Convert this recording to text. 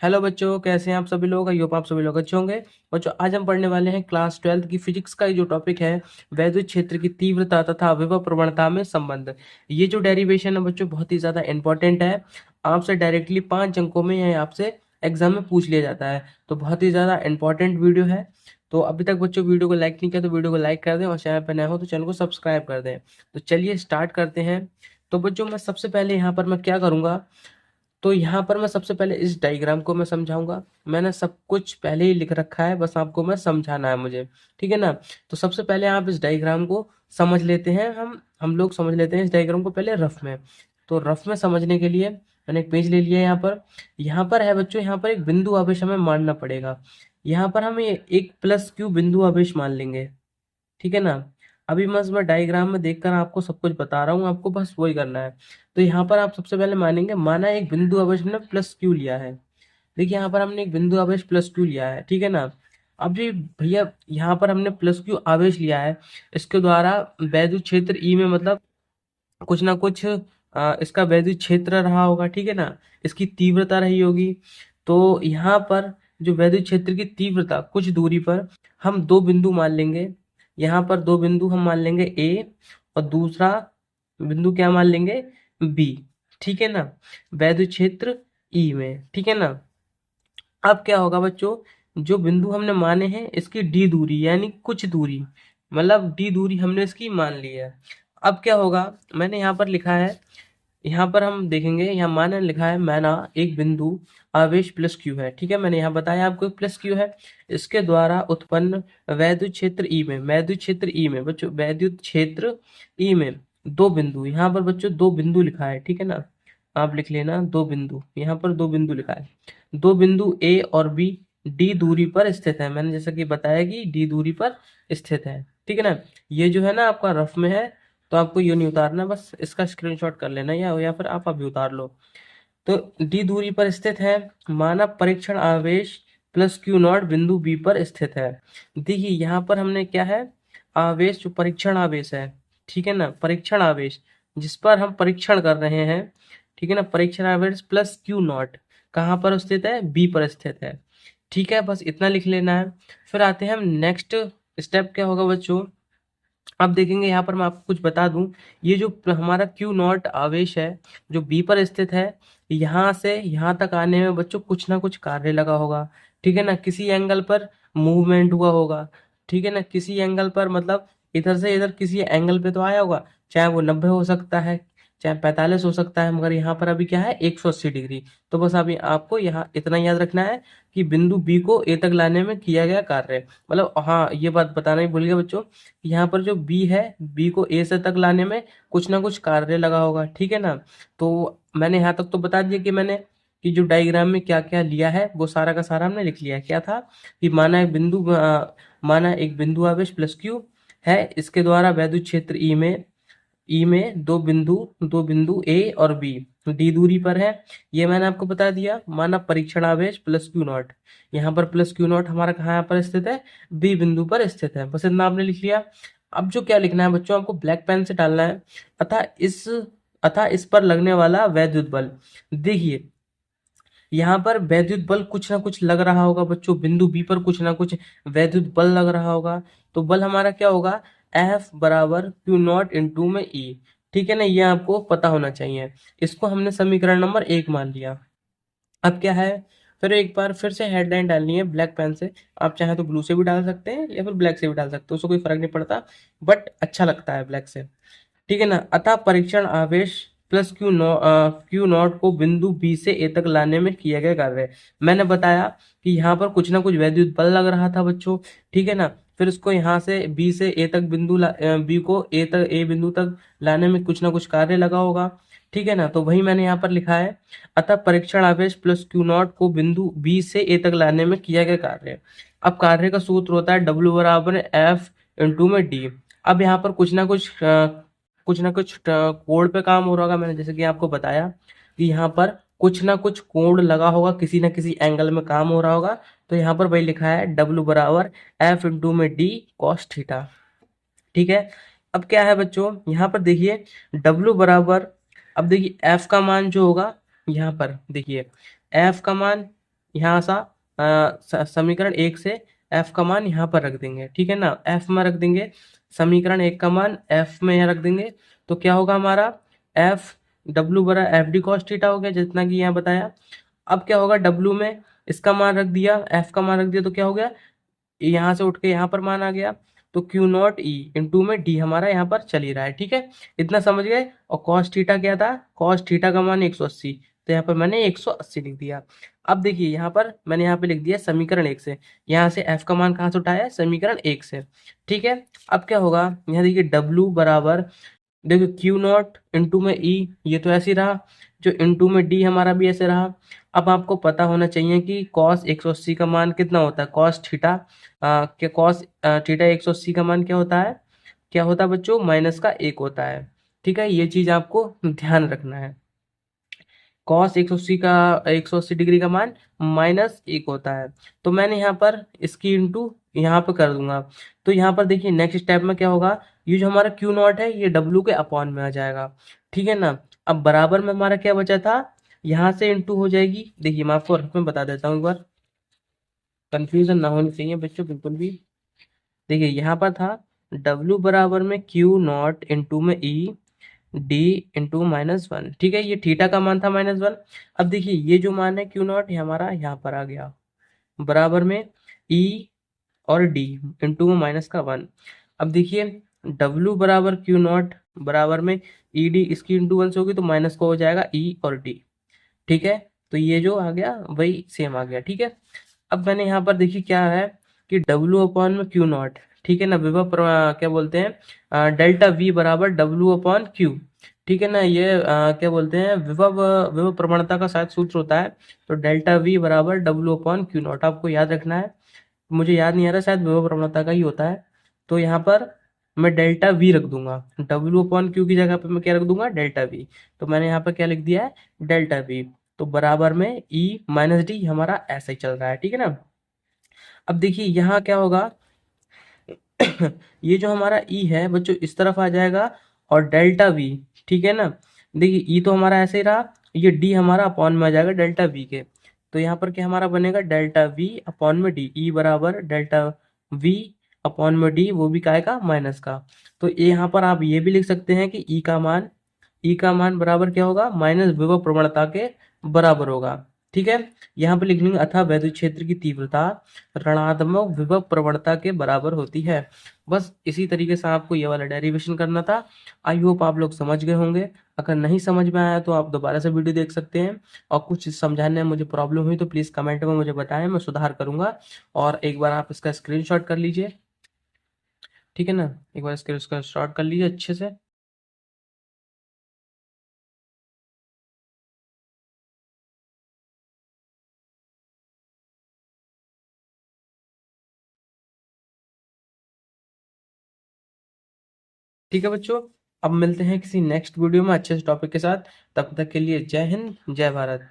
Hello बच्चों, कैसे हैं आप सभी लोग। आई होप आप सभी लोग अच्छे होंगे। बच्चों, आज हम पढ़ने वाले हैं क्लास 12 की फिजिक्स का। ये जो टॉपिक है, वैद्युत क्षेत्र की तीव्रता तथा विभव प्रवणता में संबंध। ये जो डेरिवेशन है बच्चों, बहुत ही ज़्यादा इंपॉर्टेंट है। आपसे डायरेक्टली 5 अंकों में ये आपसे एग्जाम में पूछ लिया जाता है, तो बहुत ही ज़्यादा इंपॉर्टेंट वीडियो है। तो अभी तक बच्चों वीडियो को लाइक नहीं किया तो वीडियो को लाइक कर दें, और चैनल पर नए हो तो चैनल को सब्सक्राइब कर दें। तो चलिए स्टार्ट करते हैं। तो बच्चों, मैं सबसे पहले यहाँ पर मैं क्या करूँगा, तो यहाँ पर मैं सबसे पहले इस डायग्राम को मैं समझाऊंगा। मैंने सब कुछ पहले ही लिख रखा है, बस आपको मैं समझाना है मुझे, ठीक है ना। तो सबसे पहले आप इस डायग्राम को समझ लेते हैं। हम लोग समझ लेते हैं इस डायग्राम को पहले रफ में। तो रफ में समझने के लिए मैंने एक पेज ले लिया है। यहाँ पर है बच्चों, यहाँ पर एक बिंदु आवेश हमें मानना पड़ेगा। यहाँ पर हम एक प्लस क्यू बिंदु आवेश मान लेंगे, ठीक है ना। अभी मैं डायग्राम में देखकर आपको सब कुछ बता रहा हूँ, आपको बस वही करना है। तो यहाँ पर आप सबसे पहले मानेंगे, माना एक बिंदु आवेश ने प्लस क्यू लिया है। देखिए यहाँ पर हमने एक बिंदु आवेश प्लस क्यू लिया है, ठीक है ना। अब जी भैया, यहाँ पर हमने प्लस क्यू आवेश लिया है। इसके द्वारा वैद्युत क्षेत्र ई में मतलब कुछ ना कुछ इसका वैद्युत क्षेत्र रहा होगा, ठीक है ना। इसकी तीव्रता रही होगी। तो यहाँ पर जो वैद्युत क्षेत्र की तीव्रता कुछ दूरी पर हम दो बिंदु मान लेंगे। यहाँ पर दो बिंदु हम मान लेंगे ए, और दूसरा बिंदु क्या मान लेंगे, बी, ठीक है ना, वैद्युत क्षेत्र ई में, ठीक है ना। अब क्या होगा बच्चों, जो बिंदु हमने माने हैं इसकी डी दूरी यानी कुछ दूरी, मतलब डी दूरी हमने इसकी मान ली है। अब क्या होगा, मैंने यहाँ पर लिखा है, यहाँ पर हम देखेंगे, यहाँ माना लिखा है, माना एक बिंदु आवेश प्लस क्यू है, ठीक है। मैंने यहाँ बताया आपको प्लस क्यू है। इसके द्वारा उत्पन्न वैद्युत क्षेत्र ई में, वैद्युत क्षेत्र ई में बच्चों, वैद्युत क्षेत्र ई में दो बिंदु, यहाँ पर बच्चों दो बिंदु लिखा है, ठीक है ना। आप लिख लेना दो बिंदु, यहाँ पर दो बिंदु लिखा है। दो बिंदु ए और बी डी दूरी पर स्थित है। मैंने जैसा कि बताया कि डी दूरी पर स्थित है, ठीक है ना। ये जो है ना आपका रफ में है, तो आपको ये नहीं उतारना, बस इसका स्क्रीनशॉट कर लेना, या फिर आप अभी उतार लो। तो डी दूरी पर स्थित है। मानव परीक्षण आवेश प्लस क्यू नॉट बिंदु बी पर स्थित है। देखिए यहाँ पर हमने क्या है, आवेश जो परीक्षण आवेश है, ठीक है ना, परीक्षण आवेश जिस पर हम परीक्षण कर रहे हैं, ठीक है ना, परीक्षण आवेश प्लस क्यू नॉट कहाँ पर स्थित है, बी पर स्थित है, ठीक है। बस इतना लिख लेना है। फिर आते हैं हम नेक्स्ट स्टेप, क्या होगा बच्चों। अब देखेंगे यहाँ पर मैं आपको कुछ बता दूं, ये जो हमारा क्यू नॉट आवेश है जो बी पर स्थित है, यहाँ से यहाँ तक आने में बच्चों कुछ ना कुछ कार्य लगा होगा, ठीक है ना। किसी एंगल पर मूवमेंट हुआ होगा, ठीक है ना, किसी एंगल पर, मतलब इधर से इधर किसी एंगल पे तो आया होगा। चाहे वो 90 हो सकता है, चाहे 45 हो सकता है, मगर यहाँ पर अभी क्या है, 180 डिग्री। तो बस अभी आपको यहाँ इतना याद रखना है कि बिंदु बी को ए तक लाने में किया गया कार्य, मतलब हाँ ये बात बताना ही भूल गया बच्चों, यहाँ पर जो बी है, बी को ए से तक लाने में कुछ ना कुछ कार्य लगा होगा, ठीक है ना। तो मैंने यहाँ तक तो बता दिया कि मैंने कि जो डायग्राम में क्या क्या लिया है वो सारा का सारा हमने लिख लिया है। क्या था कि माना एक बिंदु आवेश प्लस क्यू है, इसके द्वारा वैद्युत क्षेत्र ई में दो बिंदु ए और बी डी दूरी पर है। ये मैंने आपको बता दिया। माना परीक्षण आवेश प्लस क्यू नॉट, यहाँ पर प्लस क्यू नॉट हमारा कहाँ पर स्थित है, बी बिंदु पर स्थित है। बस इतना आपने लिख लिया। अब जो क्या लिखना है बच्चों, आपको ब्लैक पेन से डालना है। अतः इस अतः इस पर लगने वाला वैद्युत बल, देखिए यहाँ पर वैद्युत बल कुछ ना कुछ लग रहा होगा बच्चों, बिंदु बी पर कुछ ना कुछ वैद्युत बल लग रहा होगा। तो बल हमारा क्या होगा, एफ बराबर क्यू नॉट इंटू में ई, ठीक है ना। ये आपको पता होना चाहिए। इसको हमने समीकरण नंबर 1 मान लिया। अब क्या है, फिर एक बार फिर से हेडलाइन डालनी है ब्लैक पेन से। आप चाहे तो ब्लू से भी डाल सकते हैं या फिर ब्लैक से भी डाल सकते हो, उसको कोई फर्क नहीं पड़ता, बट अच्छा लगता है ब्लैक से, ठीक है ना। अतः परीक्षण आवेश प्लस क्यू नॉट को बिंदु बी से ए तक लाने में किया गया कार्य। मैंने बताया कि यहाँ पर कुछ ना कुछ वैद्युत बल लग रहा था बच्चों, ठीक है ना। फिर इसको यहाँ से बी से ए तक बी को ए बिंदु तक लाने में कुछ ना कुछ कार्य लगा होगा, ठीक है ना। तो वही मैंने यहाँ पर लिखा है, अतः परीक्षण आवेश प्लस क्यू नॉट को बिंदु बी से ए तक लाने में किया गया कार्य। अब कार्य का सूत्र होता है डब्ल्यू बराबर एफ इंटू में डी। अब यहाँ पर कुछ ना कुछ कोण पे काम हो रहा होगा। मैंने जैसे कि आपको बताया कि यहाँ पर कुछ ना कुछ कोण लगा होगा, किसी ना किसी एंगल में काम हो रहा होगा। तो यहाँ पर वही लिखा है डब्ल्यू बराबर एफ इंटू में डी कॉस थीटा, ठीक है। अब क्या है बच्चों, यहाँ पर देखिए डब्ल्यू बराबर, अब देखिए एफ का मान जो होगा, यहाँ पर देखिए एफ का मान यहाँ सा समीकरण 1 से f का मान यहाँ पर रख देंगे, ठीक है ना, f में रख देंगे, समीकरण 1 का मान f में यहाँ रख देंगे, तो क्या होगा हमारा f w बरा एफ डी कॉस थीटा हो गया, जितना कि यहाँ बताया। अब क्या होगा, w में इसका मान रख दिया, f का मान रख दिया, तो क्या हो गया, यहाँ से उठ के यहाँ पर मान आ गया, तो क्यू नॉट ई इंटू में डी हमारा यहाँ पर चल ही रहा है, ठीक है, इतना समझ गए। और कॉस थीटा क्या था, कॉस थीटा का मान 180, तो यहाँ पर मैंने 180 लिख दिया। अब देखिए यहाँ पर मैंने यहाँ पे लिख दिया समीकरण 1 से, यहाँ से एफ का मान कहाँ से उठाया है, समीकरण 1 से, ठीक है। अब क्या होगा, यहाँ देखिए डब्लू बराबर, देखो क्यू नॉट इंटू में ई, ये तो ऐसे ही रहा, जो इंटू में डी हमारा भी ऐसे रहा। अब आपको पता होना चाहिए कि कॉस 180 का मान कितना होता है, कॉस थीटा क्या, कॉस थीटा 180 का मान क्या होता है, क्या होता है बच्चों, माइनस का 1 होता है, ठीक है, ये चीज आपको ध्यान रखना है। कॉस 180 डिग्री का मान -1 होता है, तो मैंने यहाँ पर इसकी इंटू यहाँ पे कर दूंगा। तो यहाँ पर देखिए नेक्स्ट स्टेप में क्या होगा, ये जो हमारा क्यू नॉट है ये डब्लू के अपॉन में आ जाएगा, ठीक है ना। अब बराबर में हमारा क्या बचा था, यहाँ से इंटू हो जाएगी, देखिए मैं आपको रफ में बता देता हूँ एक बार, कंफ्यूजन ना होनी चाहिए बच्चों बिल्कुल भी। देखिए यहाँ पर था W बराबर में क्यू नॉट इंटू में ई डी इंटू -1, ठीक है, ये थीटा का मान था -1। अब देखिए ये जो मान है क्यू नॉट, ये हमारा यहाँ पर आ गया, बराबर में ई और डी इंटू में -1। अब देखिए W बराबर क्यू नॉट बराबर में ई डी, इसकी इंटू 1 से होगी तो माइनस को हो जाएगा ई और डी, ठीक है, तो ये जो आ गया वही सेम आ गया, ठीक है। अब मैंने यहाँ पर देखिए क्या है कि W अपॉन में क्यू नॉट, ठीक है ना, क्या बोलते हैं, डेल्टा V बराबर W अपॉन क्यू, ठीक है ना, ये क्या बोलते हैं, विभव प्रवणता का शायद सूत्र होता है, तो डेल्टा V बराबर W अपॉन क्यू नॉट आपको याद रखना है, मुझे याद नहीं आ रहा, शायद विभव प्रवणता का ही होता है। तो यहाँ पर मैं डेल्टा V रख दूंगा, W अपॉन क्यू की जगह पे मैं क्या रख दूंगा, डेल्टा V, तो मैंने यहाँ पर क्या लिख दिया है, डेल्टा V, तो बराबर में E माइनस डी, हमारा ऐसा ही चल रहा है, ठीक है ना। अब देखिए यहाँ क्या होगा, ये जो हमारा ई है बच्चों इस तरफ आ जाएगा, और डेल्टा वी, ठीक है ना, देखिए ई तो हमारा ऐसे ही रहा, ये डी हमारा अपॉन में आ जाएगा डेल्टा वी के, तो यहाँ पर क्या हमारा बनेगा, डेल्टा वी अपॉन में डी, ई बराबर डेल्टा वी अपॉन में डी, वो भी काय का, माइनस का। तो ये यहाँ पर आप ये भी लिख सकते हैं कि ई का मान बराबर क्या होगा, माइनस विभव प्रवणता के बराबर होगा, ठीक है। यहाँ पे लिख लेंगे अतः वैद्युत क्षेत्र की तीव्रता ऋणात्मक विभव प्रवणता के बराबर होती है। बस इसी तरीके से आपको ये वाला डेरिवेशन करना था। आई होप आप लोग समझ गए होंगे, अगर नहीं समझ में आया तो आप दोबारा से वीडियो देख सकते हैं, और कुछ समझाने में मुझे प्रॉब्लम हुई तो प्लीज़ कमेंट में मुझे बताएं, मैं सुधार करूंगा। और एक बार आप इसका स्क्रीनशॉट कर लीजिए, ठीक है ना, एक बार इसका शॉट कर लीजिए अच्छे से। ठीक है बच्चों, अब मिलते हैं किसी नेक्स्ट वीडियो में अच्छे से टॉपिक के साथ, तब तक के लिए जय हिंद जय भारत।